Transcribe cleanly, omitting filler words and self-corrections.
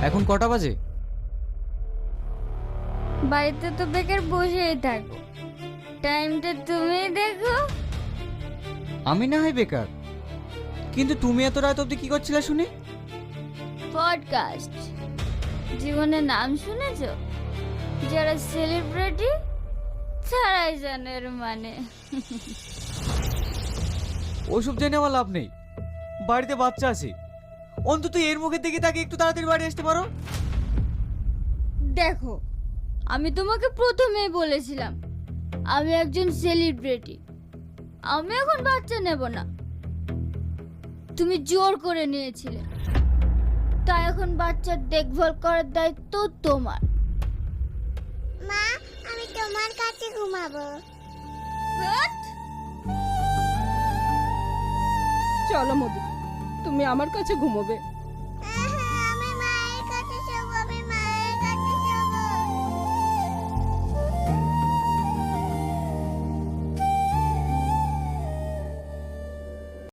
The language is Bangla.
এখন কটা বাজে? বাড়িতে তো বেকার বসেই থাকো, টাইমটা তুমি দেখো। আমি না হয় বেকার, কিন্তু তুমি এত রাত অবধি কি করছিলে শুনি? পডকাস্ট। জীবনে নাম শুনেছো? যারা সেলিব্রিটি তারাই জানে এর মানে। ওইসব জেনে আমার লাভ নেই। বাড়িতে বাচ্চা আছে, অন্তত এর মুখের দিকে তাকে একটু তাড়াতাড়ি বাড়ি আসতে পারো। দেখো, আমি তোমাকে প্রথমেই বলেছিলাম আমি একজন সেলিব্রিটি, আমি এখন বাচ্চা নেব না। তুমি জোর করে নিয়েছিলে, তাই এখন বাচ্চার দেখভাল করার দায়িত্ব তোমার। মা, আমি তোমার কাছে ঘুমাবো। What? চলো মধু, তুমি আমার কাছে ঘুমোবে।